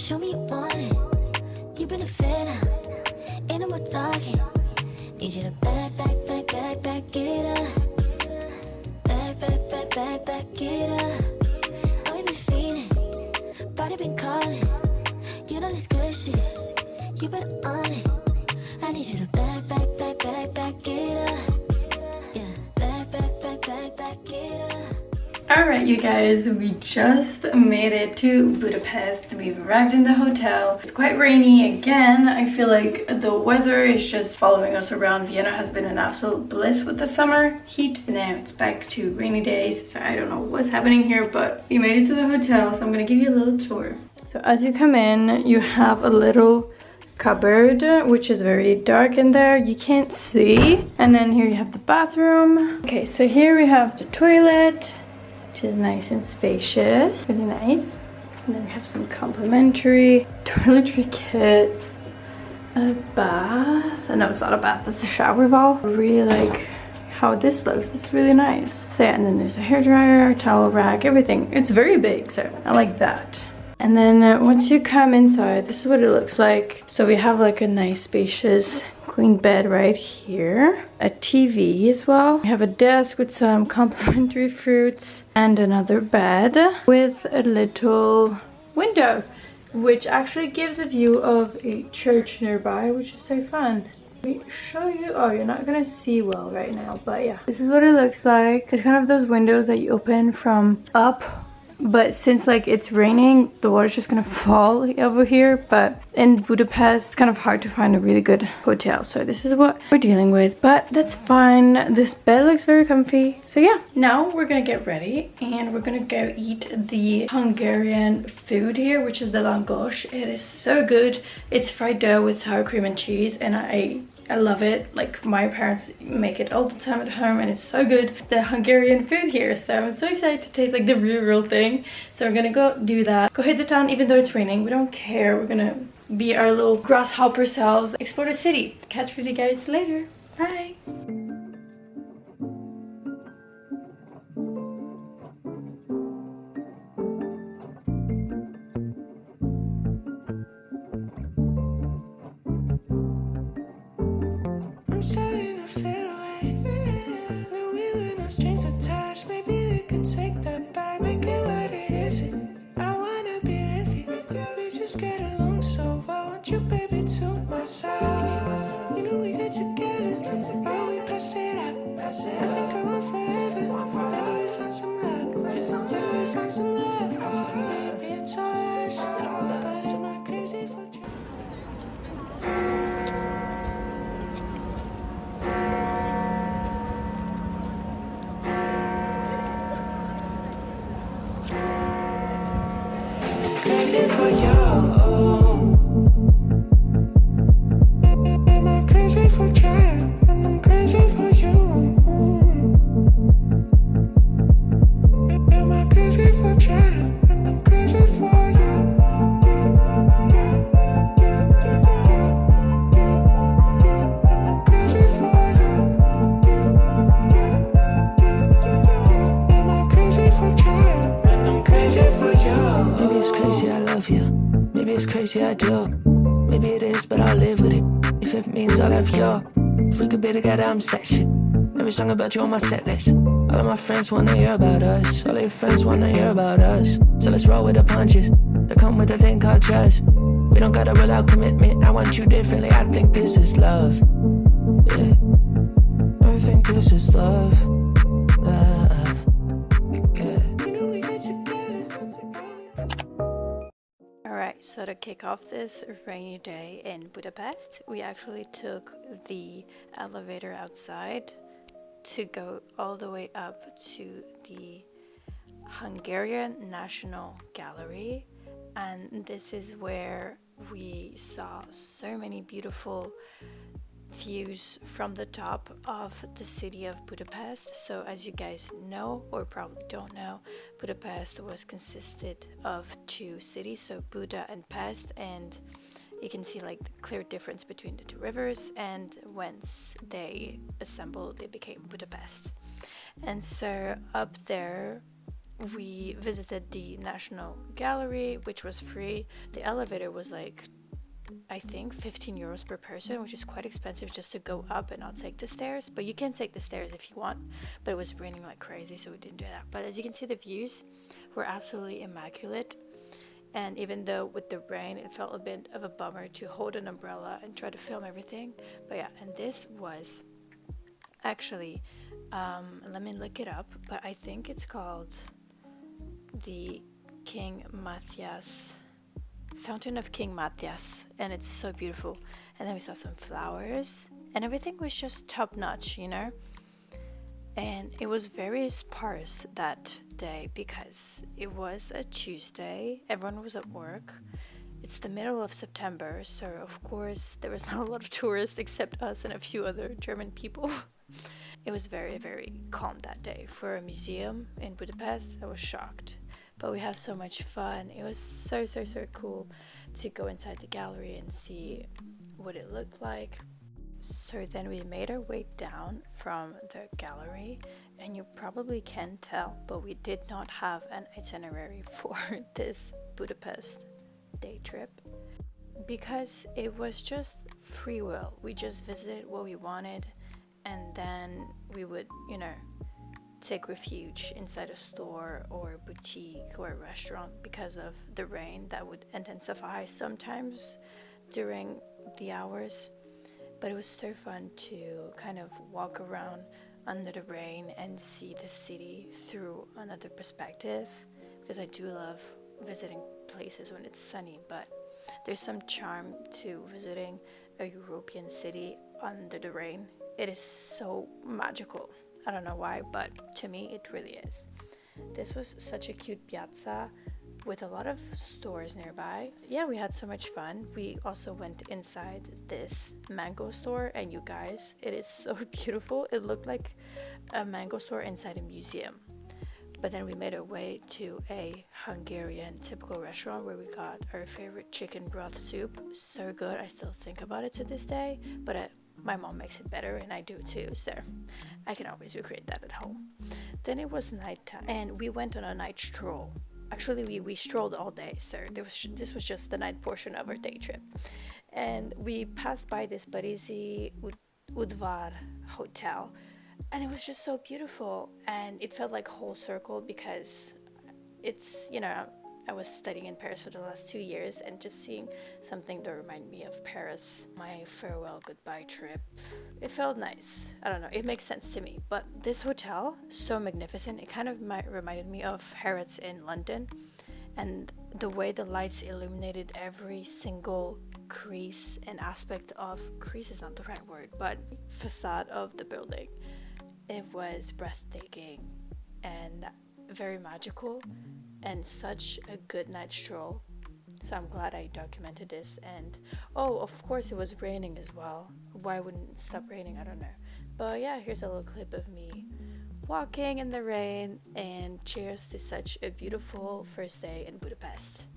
Show me you want it. You've been a fan, ain't no more talking. Need you to back it up. Back it up. Oh, you been feeling, body been calling. You know this good shit, you been on it. I need you to back it up. Yeah, back it up. Alright you guys, we just made it to Budapest. We've arrived in the hotel. It's quite rainy again. I feel like the weather is just following us around. Vienna has been an absolute bliss with the summer heat. Now it's back to rainy days, so I don't know what's happening here, but we made it to the hotel, so I'm gonna give you a little tour. So as you come in, you have a little cupboard, which is very dark in there, you can't see. And then here you have the bathroom. Okay, so here we have the toilet, which is nice and spacious, really nice. And then we have some complimentary toiletry kits, a bath. No, it's not a bath, it's a shower ball. I really like how this looks, it's really nice. So yeah, and then there's a hairdryer, towel rack, everything. It's very big, so I like that. And then once you come inside, this is what it looks like. So we have like a nice spacious queen bed right here, a TV as well. We have a desk with some complimentary fruits and another bed with a little window, which actually gives a view of a church nearby, which is so fun. Let me show you. Oh, you're not gonna see well right now, but yeah, this is what it looks like. It's kind of those windows that you open from up, but since like it's raining, the water's just gonna fall over here. But in Budapest, it's kind of hard to find a really good hotel, so this is what we're dealing with, but that's fine. This bed looks very comfy. So yeah, now we're gonna get ready and we're gonna go eat the Hungarian food here, which is the langos. It is so good. It's fried dough with sour cream and cheese, and I love it. Like, my parents make it all the time at home and it's so good, the Hungarian food here. So I'm so excited to taste like the real thing. So we're gonna go do that, go hit the town even though it's raining. We don't care, we're gonna be our little grasshopper selves, explore the city. Catch with you guys later. Bye. Starting to feel away. No, we were not strings attached. Maybe we could take that back, make it what it isn't. I wanna be with you. We just get along so well. Want you, baby, to myself. You know we get together, but we pass it up. I think I want forever. Maybe we found some luck. Maybe we found some love. Maybe it's all us. But am I crazy for you? Crazy for you. Am I crazy for trying? And I'm crazy for you. Am I crazy for trying? And I'm crazy for you. And I'm crazy for you. Am I crazy for trying? And I'm crazy for you. Maybe it's crazy I love you, maybe it's crazy I do. Maybe it is, but I'll live with it. If it means I'll have you. If we could be together, I'm set shit. Every song about you on my set list. All of my friends wanna hear about us. All of your friends wanna hear about us. So let's roll with the punches that come with a thing called trust. We don't gotta rule out commitment. I want you differently. I think this is love. Yeah, I think this is love. Love. Yeah. Alright, so to kick off this rainy day in Budapest, we actually took the elevator outside to go all the way up to the Hungarian National Gallery, and this is where we saw so many beautiful views from the top of the city of Budapest. So as you guys know, or probably don't know, Budapest was consisted of two cities, so Buda and Pest, and you can see like the clear difference between the two rivers, and once they assembled, they became Budapest. And so up there we visited the National Gallery, which was free. The elevator was like, I think 15 euros per person, which is quite expensive just to go up and not take the stairs. But you can take the stairs if you want. But it was raining like crazy, so we didn't do that. But as you can see, the views were absolutely immaculate. And even though with the rain, it felt a bit of a bummer to hold an umbrella and try to film everything. But yeah, and this was actually, let me look it up. But I think it's called the King Matthias, Fountain of King Matthias, and it's so beautiful. And then we saw some flowers, and everything was just top notch, you know. And it was very sparse that day because it was a Tuesday. Everyone was at work. It's the middle of September, so of course there was not a lot of tourists except us and a few other German people. It was very, very calm that day. For a museum in Budapest, I was shocked. But we had so much fun. It was so cool to go inside the gallery and see what it looked like. So then we made our way down from the gallery, and you probably can tell, but we did not have an itinerary for this Budapest day trip because it was just free will. We just visited what we wanted, and then we would, you know, take refuge inside a store or a boutique or a restaurant because of the rain that would intensify sometimes during the hours. But it was so fun to kind of walk around under the rain and see the city through another perspective, because I do love visiting places when it's sunny, but there's some charm to visiting a European city under the rain. It is so magical. I don't know why, but to me it really is. This was such a cute piazza with a lot of stores nearby. Yeah, we had so much fun. We also went inside this mango store, and you guys, it is so beautiful. It looked like a mango store inside a museum. But then we made our way to a Hungarian typical restaurant where we got our favorite chicken broth soup. So good, I still think about it to this day, but my mom makes it better and I do too, so I can always recreate that at home. Then it was nighttime and we went on a night stroll. Actually, we strolled all day, so this was just the night portion of our day trip. And we passed by this Budapest Udvar hotel, and it was just so beautiful, and it felt like whole circle because it's, you know, I was studying in Paris for the last 2 years, and just seeing something that reminded me of Paris, my farewell goodbye trip, it felt nice. I don't know, it makes sense to me. But this hotel, so magnificent, it kind of reminded me of Harrods in London, and the way the lights illuminated every single crease and aspect of, crease is not the right word, but facade of the building. It was breathtaking and very magical, and such a good night stroll. So I'm glad I documented this. And oh, of course it was raining as well. Why wouldn't it stop raining? I don't know. But yeah, here's a little clip of me walking in the rain, and cheers to such a beautiful first day in Budapest.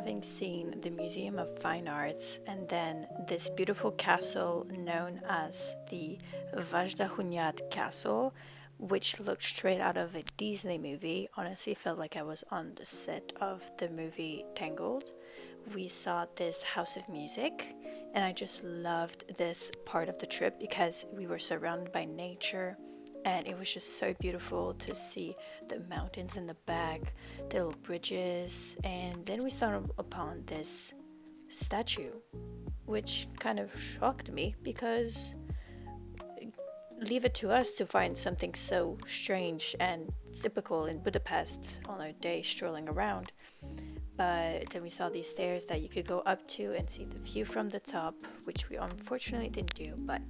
having seen the Museum of Fine Arts and then this beautiful castle known as the Vajdahunyad Castle, which looked straight out of a Disney movie, honestly felt like I was on the set of the movie Tangled. We saw this house of music, and I just loved this part of the trip because we were surrounded by nature, and it was just so beautiful to see the mountains in the back, the little bridges, and then we stumbled upon this statue, which kind of shocked me because leave it to us to find something so strange and typical in Budapest on our day strolling around. But then we saw these stairs that you could go up to and see the view from the top, which we unfortunately didn't do. But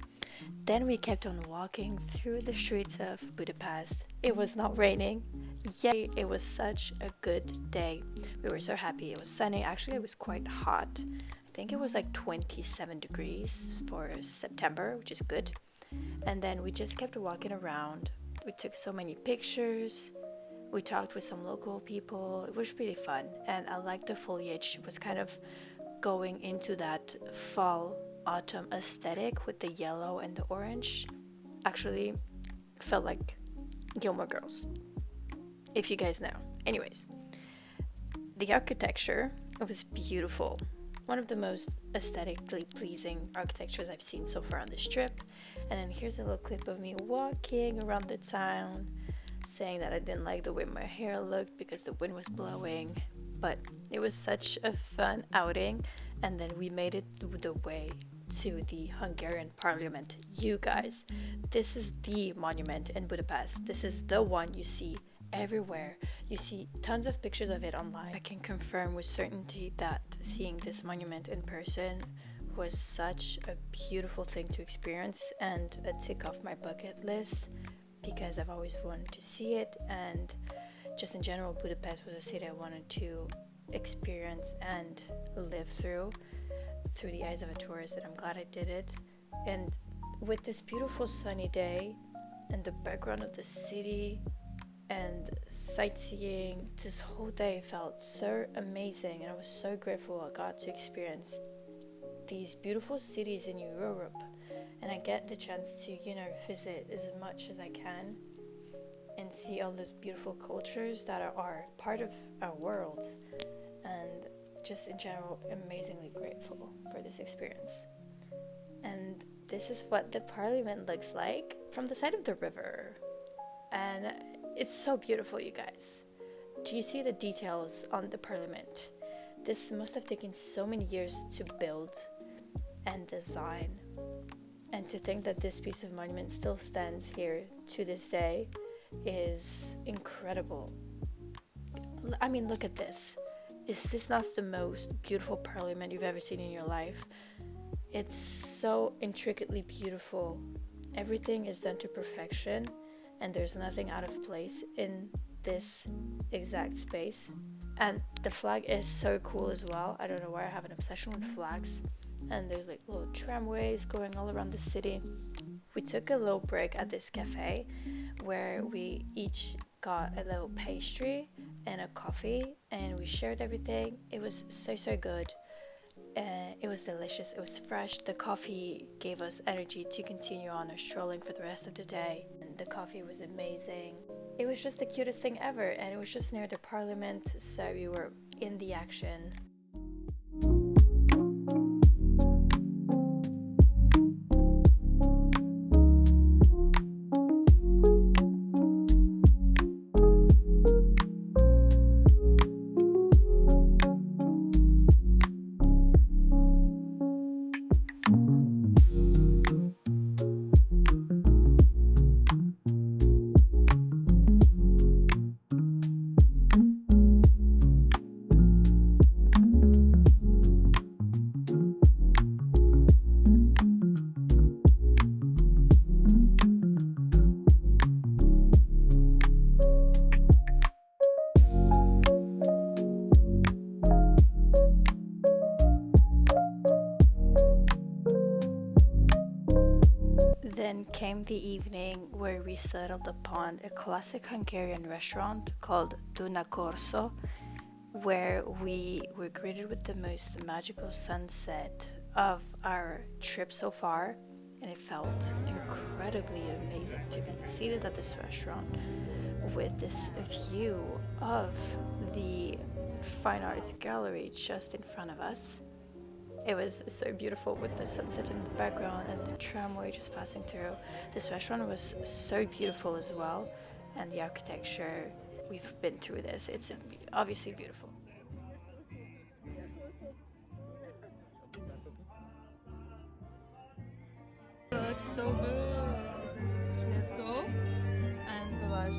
then we kept on walking through the streets of Budapest. It was not raining. Yay, it was such a good day. We were so happy. It was sunny. Actually, it was quite hot. I think it was like 27 degrees for September, which is good. And then we just kept walking around. We took so many pictures. We talked with some local people. It was really fun. And I liked the foliage. It was kind of going into that fall, autumn aesthetic with the yellow and the orange. Actually, felt like Gilmore Girls, if you guys know. Anyways, the architecture, it was beautiful. One of the most aesthetically pleasing architectures I've seen so far on this trip. And then here's a little clip of me walking around the town, saying that I didn't like the way my hair looked because the wind was blowing. But it was such a fun outing. And then we made it the way to the Hungarian parliament. You guys, this is the monument in Budapest. This is the one you see everywhere. You see tons of pictures of it online. I can confirm with certainty that seeing this monument in person was such a beautiful thing to experience and a tick off my bucket list because I've always wanted to see it, and just in general Budapest was a city I wanted to experience and live through the eyes of a tourist, and I'm glad I did it. And with this beautiful sunny day and the background of the city and sightseeing, this whole day felt so amazing, and I was so grateful I got to experience these beautiful cities in Europe, and I get the chance to visit as much as I can and see all the beautiful cultures that are part of our world, and just in general amazingly grateful for this experience. And this is what the parliament looks like from the side of the river, and it's so beautiful, you guys. Do you see the details on the parliament? This must have taken so many years to build and design, and to think that this piece of monument still stands here to this day is incredible. I mean, look at this. Is this not the most beautiful parliament you've ever seen in your life? It's so intricately beautiful. Everything is done to perfection, and there's nothing out of place in this exact space. And the flag is so cool as well. I don't know why I have an obsession with flags. And there's like little tramways going all around the city. We took a little break at this cafe where we each got a little pastry and a coffee, and we shared everything. It was so good. It was delicious. It was fresh. The coffee gave us energy to continue on our strolling for the rest of the day. And the coffee was amazing. It was just the cutest thing ever, and it was just near the parliament, so we were in the action. Then came the evening where we settled upon a classic Hungarian restaurant called Duna Corso, where we were greeted with the most magical sunset of our trip so far, and it felt incredibly amazing to be seated at this restaurant with this view of the fine arts gallery just in front of us. It was so beautiful with the sunset in the background and the tramway just passing through. This restaurant was so beautiful as well, and the architecture, we've been through this. It's obviously beautiful. It looks so good. Schnitzel and goulash.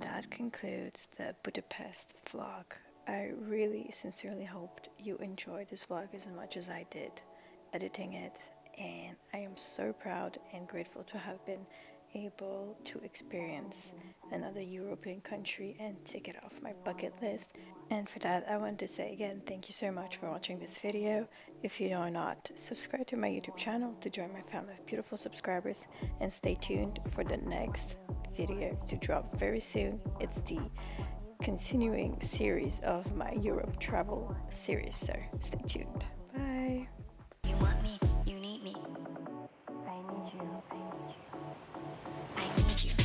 That concludes the Budapest vlog. I really sincerely hoped you enjoyed this vlog as much as I did editing it, and I am so proud and grateful to have been able to experience another European country and tick it off my bucket list. And for that, I want to say again, thank you so much for watching this video. If you are not, subscribe to my YouTube channel to join my family of beautiful subscribers, and stay tuned for the next video to drop very soon. It's the continuing series of my Europe travel series, so stay tuned. Bye. You want me, you need me. I need you, I need you. I need you.